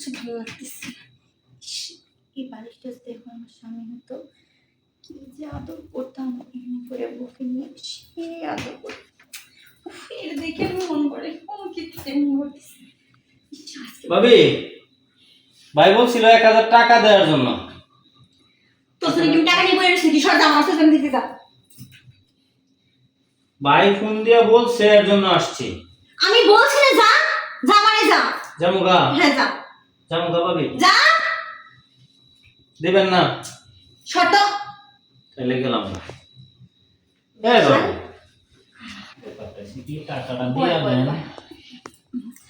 কিচ্ছু ভালো লাগতেছে না। ইস, এই বালিশটা দেখো আমার স্বামী হতো কি যে আদর করতাম, এমনি করে বুকে নিয়ে সে আদর করতাম। উফ, এর দেখে মন করে কোনো কিছু তেমন করতেছে না। ইস, আজকে ভাবি, ভাই বলছিল 1000 টাকা দেওয়ার জন্য। তোর সাথে কি আমি টাকা নিয়ে বয়ে রয়েছি কি সরকার আমার সাথে দিতে যা। ভাই ফোন দিয়ে বলছে এর জন্য আসছি। আমি বলছি না যা, যা মানে যা। জামুগা? হ্যাঁ যা। জামুগা ভাবি? যা। দিবেন না? শর্ত। তাহলে গেলাম না। এই বাবু, ব্যাপারটা কি টাকাটা দিয়ে দেন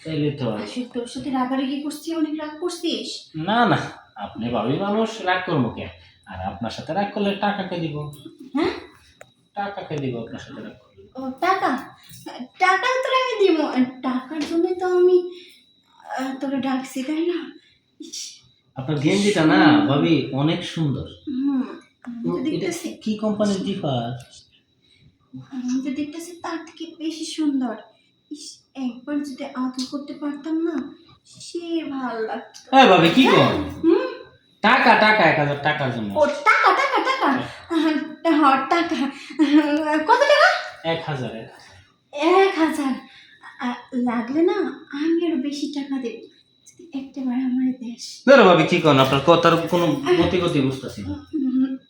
তাইলে তো। আসলে তোর সাথে রাগারাগি করছি, অনেক রাগ করছিস? না না, আপনি ভাবি মানুষ, রাগ করবো কে? আর আপনার সাথে রাগ করলে টাকাকে দিব। হ্যাঁ, টাকাকে দিব আপনার সাথে রাগ করলে। ও টাকা, টাকা তোর আমি দিব। টাকার জন্য তো আমি তোকে ডাকছি, তাই না? ইস, আপনার গেঞ্জিটা না ভাবি অনেক সুন্দর। আমি তো দেখতেছি, কি কোম্পানির জিফার? আমি তো দেখতেছি তার থেকে বেশি সুন্দর। ইস, একবার যদি আদর করতে পারতাম না, সে ভালো লাগতো। হ্যাঁ ভাবি, কি কোন? হুম, টাকা টাকা 1000 টাকার জন্য। ও টাকা টাকা টাকা, হ্যাঁ টাকা। কত টাকা? 1000। 1000 লাগলে না আমি আরো বেশি টাকা দেব, যদি একটাবার আমার দেশ। ধরো ভাবি, কি কোন? আপনার কথার কোনো গতি বুঝতেছি না।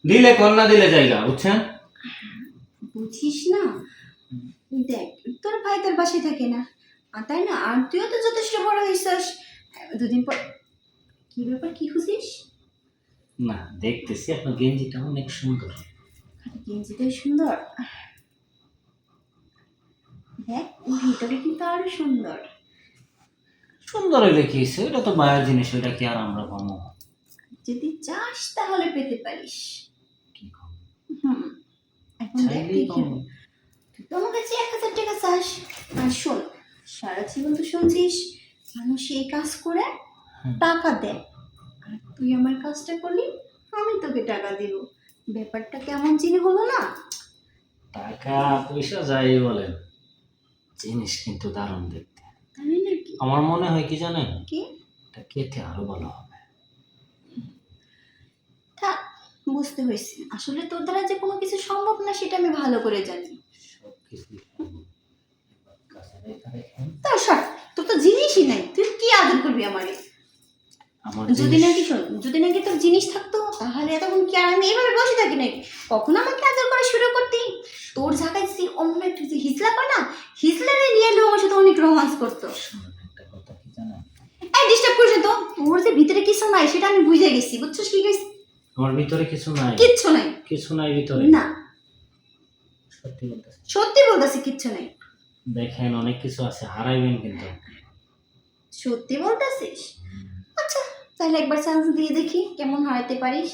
দিলে কোন, না দিলে জায়গা, বুঝছেন? বুঝিস না, দেখ তোর ভাই তোর বাসায় থাকে না, তাই না? আর তুইও তো যথেষ্ট বড় হয়েছিস। দুদিন পর কি ব্যাপার, কি খুঁজিস? না, দেখতেছি আপনার গেঞ্জিটা অনেক সুন্দর। গেঞ্জিটাই সুন্দর, দেখ ভিতরে কিন্তু আরো সুন্দর। সুন্দর হইলে কি হইছে? এটা তো মায়ের জিনিস, ওইটা কি আর আমরা পাবো? যদি চাস তাহলে পেতে পারিস। কি কম? হুম, এখন দেখ চাইলেই তুই কি, পাবো। তুই তো আমার কাছে 1000 টাকা চাস। আর শোন, সারা জীবন তো শুনছিস মানুষ এই কাজ করে টাকা দেয়, আর তুই আমার কাজটা করলি, আমি তোকে টাকা দিব। ব্যাপারটা কেমন চিনি হলো না? টাকা পয়সা যাই বলেন, জিনিস কিন্তু দারুণ দেখতে। তাই নাকি? আমার মনে হয় কি জানেন, কি? এটা খেতে আরো ভালো হবে। থাক, বুঝতে হয়েছে আসলে তোর দ্বারা যে কোনো কিছু সম্ভব না সেটা আমি ভালো করে জানি। সবকিছু কাছে রেখে তা সব, তোর তো জিনিসই নাই, তুই কি আদর করবি আমারে? আমার যদি নাকি শোন, যদি নাকি তোর জিনিস থাকতো তাহলে এতক্ষণ কি আর আমি এইভাবে বসে থাকি নাকি? কখন আমাকে আদর করা শুরু করতি? তোর জায়গায় যে অন্য একটু যে হিজলা করে না, হিজলারে নিয়ে এলেও আমার সাথে অনেক রোমান্স করতো। শুনুন, একটা কথা কি জানেন, এই ডিস্টার্ব করিস না তো, তোর যে ভিতরে কিছু নাই সেটা আমি বুঝে গেছি, বুঝছিস কি গেছি? আমার ভিতরে কিছু নাই। কিচ্ছু নাই? কিছু নাই ভিতরে। না, সত্যি বলতেছি। সত্যি বলতেছি কিচ্ছু নাই। দেখেন, অনেক কিছু আছে, হারাইবেন কিন্তু। সত্যি বলতেছিস? আচ্ছা, তাহলে একবার চান্স দিয়ে দেখি কেমন হারাতে পারিস।